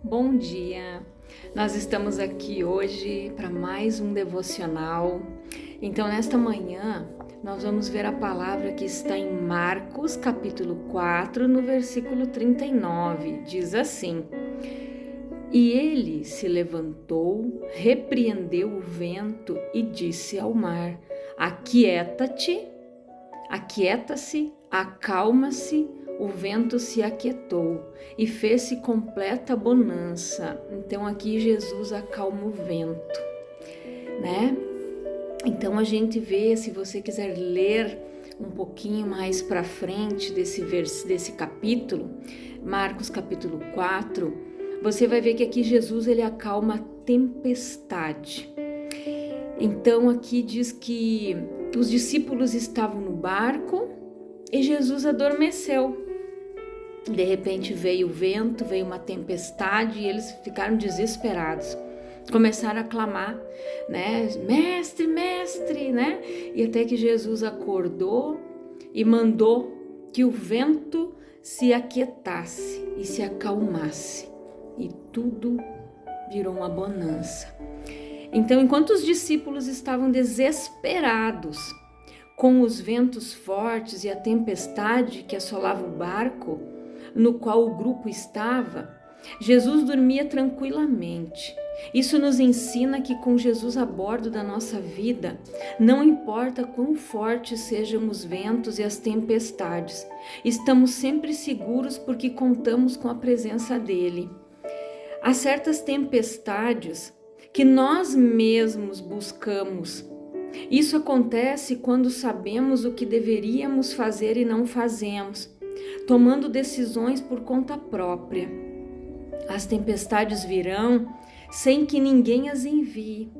Bom dia! Nós estamos aqui hoje para mais um devocional. Então, nesta manhã, nós vamos ver a palavra que está em Marcos, capítulo 4, no versículo 39. Diz assim: E ele se levantou, repreendeu o vento e disse ao mar: Aquieta-te, aquieta-se, acalma-se. O vento se aquietou e fez-se completa bonança. Então aqui Jesus acalma o vento, né? Então a gente vê, se você quiser ler um pouquinho mais para frente desse capítulo, Marcos capítulo 4, você vai ver que aqui Jesus ele acalma a tempestade. Então aqui diz que os discípulos estavam no barco e Jesus adormeceu. De repente veio o vento, veio uma tempestade e eles ficaram desesperados. Começaram a clamar, né? Mestre, mestre, né? E até que Jesus acordou e mandou que o vento se aquietasse e se acalmasse. E tudo virou uma bonança. Então, enquanto os discípulos estavam desesperados com os ventos fortes e a tempestade que assolava o barco no qual o grupo estava, Jesus dormia tranquilamente. Isso nos ensina que com Jesus a bordo da nossa vida, não importa quão fortes sejam os ventos e as tempestades, estamos sempre seguros porque contamos com a presença dele. Há certas tempestades que nós mesmos buscamos. Isso acontece quando sabemos o que deveríamos fazer e não fazemos, tomando decisões por conta própria. As tempestades virão sem que ninguém as envie.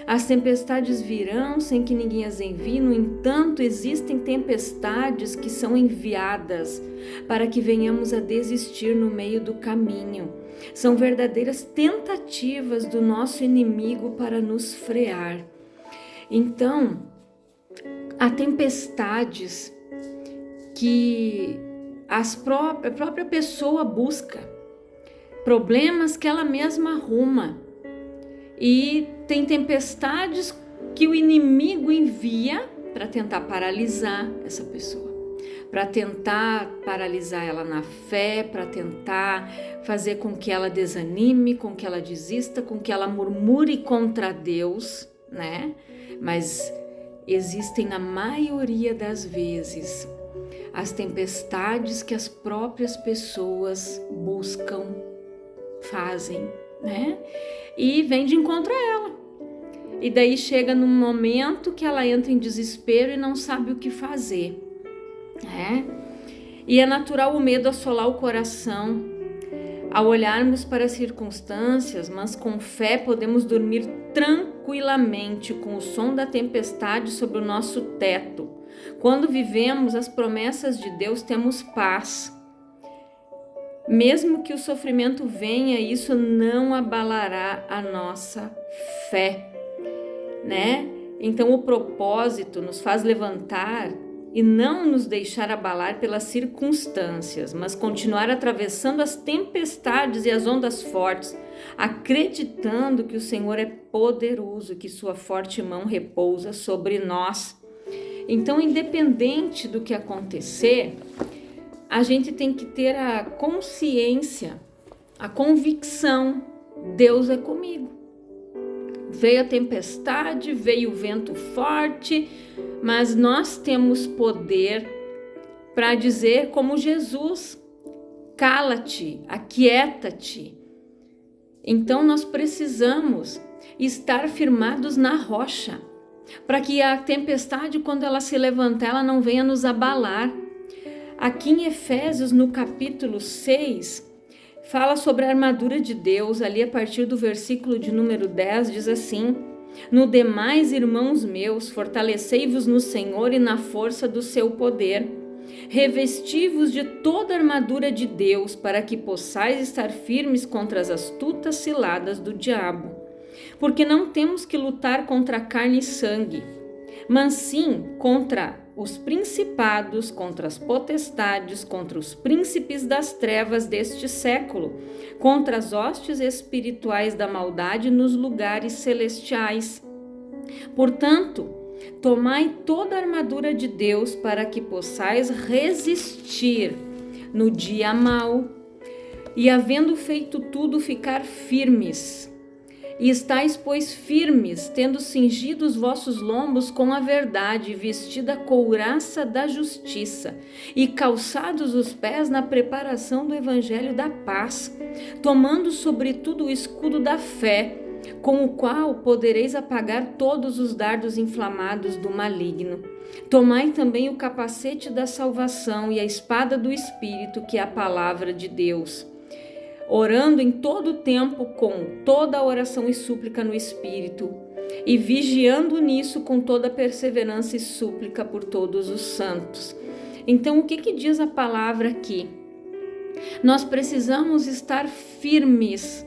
As tempestades virão sem que ninguém as envie. No entanto, existem tempestades que são enviadas para que venhamos a desistir no meio do caminho. São verdadeiras tentativas do nosso inimigo para nos frear. Então, há tempestades que a própria pessoa busca, problemas que ela mesma arruma, e tem tempestades que o inimigo envia para tentar paralisar essa pessoa, para tentar paralisar ela na fé, para tentar fazer com que ela desanime, com que ela desista, com que ela murmure contra Deus, né? Mas existem na maioria das vezes as tempestades que as próprias pessoas buscam, fazem, né? E vem de encontro a ela. E daí chega num momento que ela entra em desespero e não sabe o que fazer, né? E é natural o medo assolar o coração. Ao olharmos para as circunstâncias, mas com fé podemos dormir tranquilamente com o som da tempestade sobre o nosso teto. Quando vivemos as promessas de Deus, temos paz. Mesmo que o sofrimento venha, isso não abalará a nossa fé, né? Então o propósito nos faz levantar e não nos deixar abalar pelas circunstâncias, mas continuar atravessando as tempestades e as ondas fortes, acreditando que o Senhor é poderoso, que sua forte mão repousa sobre nós. Então, independente do que acontecer, a gente tem que ter a consciência, a convicção: Deus é comigo. Veio a tempestade, veio o vento forte, mas nós temos poder para dizer como Jesus: cala-te, aquieta-te. Então nós precisamos estar firmados na rocha, para que a tempestade, quando ela se levantar, ela não venha nos abalar. Aqui em Efésios, no capítulo 6, fala sobre a armadura de Deus. Ali a partir do versículo de número 10 diz assim: No demais, irmãos meus, fortalecei-vos no Senhor e na força do seu poder. Revesti-vos de toda a armadura de Deus, para que possais estar firmes contra as astutas ciladas do diabo. Porque não temos que lutar contra carne e sangue, mas sim contra os principados, contra as potestades, contra os príncipes das trevas deste século, contra as hostes espirituais da maldade nos lugares celestiais. Portanto, tomai toda a armadura de Deus para que possais resistir no dia mau e, havendo feito tudo, ficar firmes. E estáis, pois, firmes, tendo cingido os vossos lombos com a verdade, vestida a couraça da justiça, e calçados os pés na preparação do evangelho da paz, tomando sobretudo o escudo da fé, com o qual podereis apagar todos os dardos inflamados do maligno. Tomai também o capacete da salvação e a espada do Espírito, que é a palavra de Deus, orando em todo o tempo com toda a oração e súplica no Espírito, e vigiando nisso com toda perseverança e súplica por todos os santos. Então, o que diz a palavra aqui? Nós precisamos estar firmes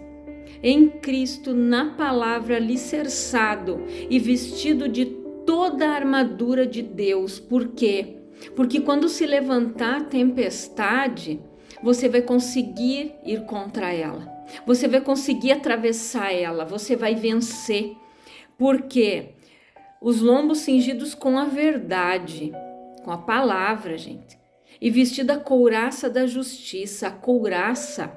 em Cristo, na palavra, alicerçado e vestido de toda a armadura de Deus. Por quê? Porque quando se levantar a tempestade, você vai conseguir ir contra ela, você vai conseguir atravessar ela, você vai vencer. Por quê? Os lombos cingidos com a verdade, com a palavra, gente, e vestida a couraça da justiça. A couraça,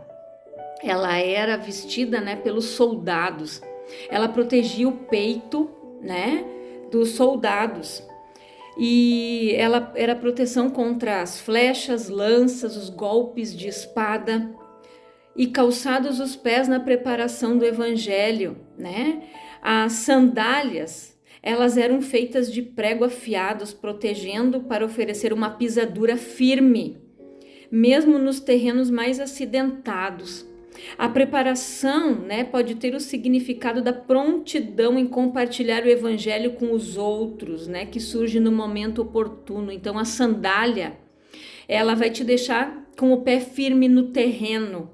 ela era vestida, pelos soldados, ela protegia o peito, dos soldados. E ela era proteção contra as flechas, lanças, os golpes de espada, e calçados os pés na preparação do evangelho, As sandálias, elas eram feitas de prego afiados, protegendo para oferecer uma pisadura firme, mesmo nos terrenos mais acidentados. A preparação, pode ter o significado da prontidão em compartilhar o evangelho com os outros, que surge no momento oportuno. Então, a sandália, ela vai te deixar com o pé firme no terreno.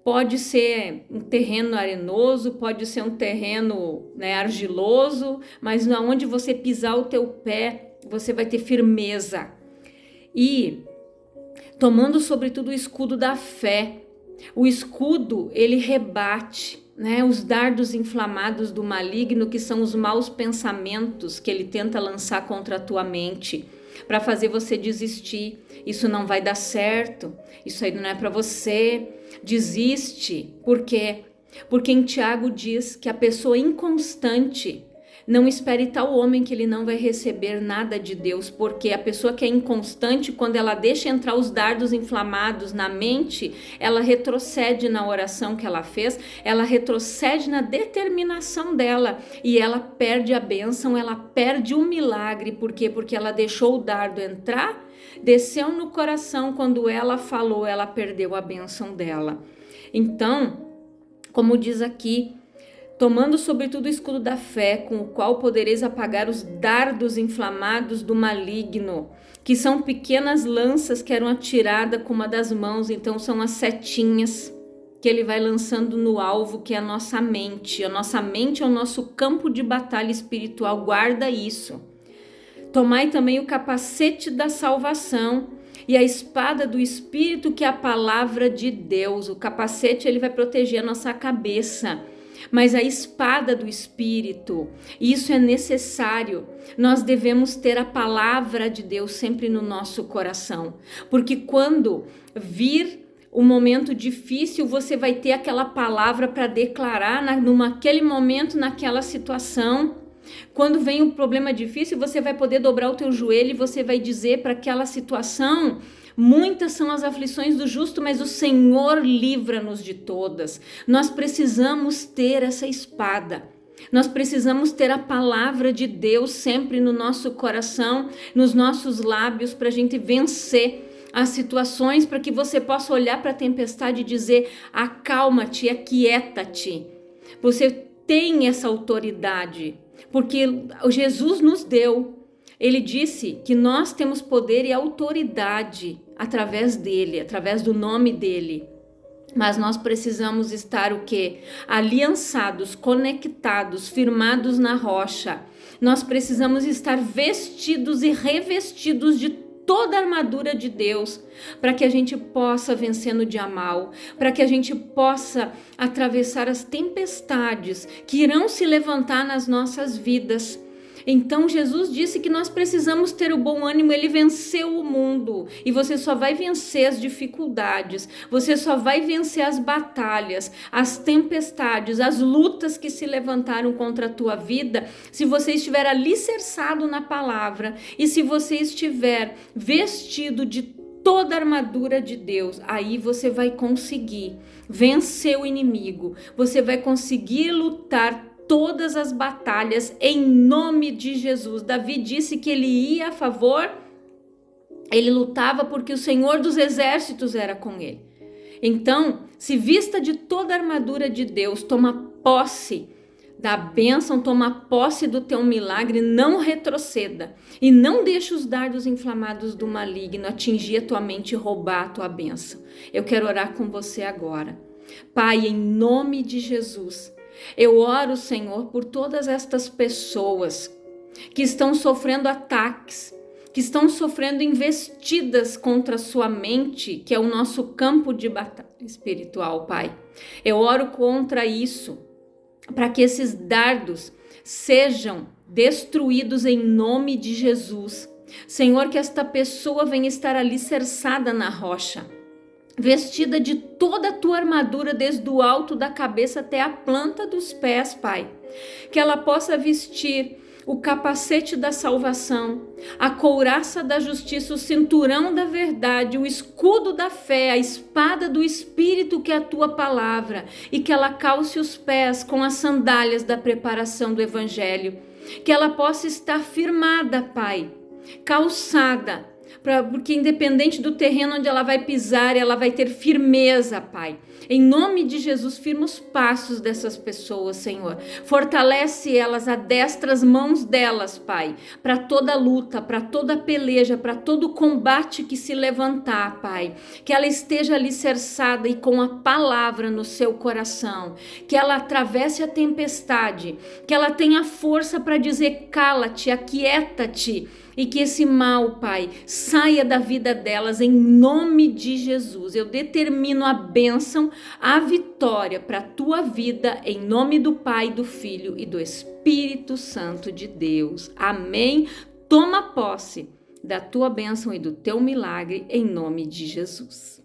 Pode ser um terreno arenoso, pode ser um terreno, argiloso, mas onde você pisar o teu pé, você vai ter firmeza. E tomando sobretudo o escudo da fé. O escudo, ele rebate, os dardos inflamados do maligno, que são os maus pensamentos que ele tenta lançar contra a tua mente, para fazer você desistir. Isso não vai dar certo, isso aí não é para você, desiste. Por quê? Porque em Tiago diz que a pessoa inconstante não espere tal homem que ele não vai receber nada de Deus, porque a pessoa que é inconstante, quando ela deixa entrar os dardos inflamados na mente, ela retrocede na oração que ela fez, ela retrocede na determinação dela e ela perde a bênção, ela perde o milagre. Por quê? Porque ela deixou o dardo entrar, desceu no coração, quando ela falou, ela perdeu a bênção dela. Então, como diz aqui, tomando sobretudo o escudo da fé, com o qual podereis apagar os dardos inflamados do maligno, que são pequenas lanças que eram atiradas com uma das mãos. Então são as setinhas que ele vai lançando no alvo, que é a nossa mente. A nossa mente é o nosso campo de batalha espiritual, guarda isso. Tomai também o capacete da salvação e a espada do Espírito, que é a palavra de Deus. O capacete, ele vai proteger a nossa cabeça, mas a espada do Espírito, isso é necessário. Nós devemos ter a palavra de Deus sempre no nosso coração, porque quando vir o momento difícil, você vai ter aquela palavra para declarar naquele momento, naquela situação. Quando vem um problema difícil, você vai poder dobrar o teu joelho e você vai dizer para aquela situação: muitas são as aflições do justo, mas o Senhor livra-nos de todas. Nós precisamos ter essa espada. Nós precisamos ter a palavra de Deus sempre no nosso coração, nos nossos lábios, para a gente vencer as situações, para que você possa olhar para a tempestade e dizer: acalma-te, aquieta-te. Você tem essa autoridade, porque Jesus nos deu. Ele disse que nós temos poder e autoridade através dele, através do nome dele. Mas nós precisamos estar o quê? Aliançados, conectados, firmados na rocha. Nós precisamos estar vestidos e revestidos de toda a armadura de Deus, para que a gente possa vencer no dia mal, para que a gente possa atravessar as tempestades que irão se levantar nas nossas vidas. Então Jesus disse que nós precisamos ter o bom ânimo, ele venceu o mundo e você só vai vencer as dificuldades, você só vai vencer as batalhas, as tempestades, as lutas que se levantaram contra a tua vida, se você estiver alicerçado na palavra e se você estiver vestido de toda a armadura de Deus. Aí você vai conseguir vencer o inimigo, você vai conseguir lutar todas as batalhas em nome de Jesus. Davi disse que ele ia a favor, ele lutava porque o Senhor dos exércitos era com ele. Então, se vista de toda a armadura de Deus, toma posse da bênção, toma posse do teu milagre, não retroceda e não deixe os dardos inflamados do maligno atingir a tua mente e roubar a tua bênção. Eu quero orar com você agora. Pai, em nome de Jesus, eu oro, Senhor, por todas estas pessoas que estão sofrendo ataques, que estão sofrendo investidas contra a sua mente, que é o nosso campo de batalha espiritual, Pai. Eu oro contra isso, para que esses dardos sejam destruídos em nome de Jesus. Senhor, que esta pessoa venha estar alicerçada na rocha, vestida de toda a tua armadura, desde o alto da cabeça até a planta dos pés, Pai. Que ela possa vestir o capacete da salvação, a couraça da justiça, o cinturão da verdade, o escudo da fé, a espada do Espírito, que é a tua palavra, e que ela calce os pés com as sandálias da preparação do Evangelho. Que ela possa estar firmada, Pai, calçada, porque independente do terreno onde ela vai pisar, ela vai ter firmeza, Pai. Em nome de Jesus, firma os passos dessas pessoas, Senhor. Fortalece elas, adestra as mãos delas, Pai, para toda luta, para toda peleja, para todo combate que se levantar, Pai. Que ela esteja alicerçada e com a palavra no seu coração. Que ela atravesse a tempestade, que ela tenha força para dizer: cala-te, aquieta-te. E que esse mal, Pai, saia da vida delas em nome de Jesus. Eu determino a bênção, a vitória para a tua vida em nome do Pai, do Filho e do Espírito Santo de Deus. Amém. Toma posse da tua bênção e do teu milagre em nome de Jesus.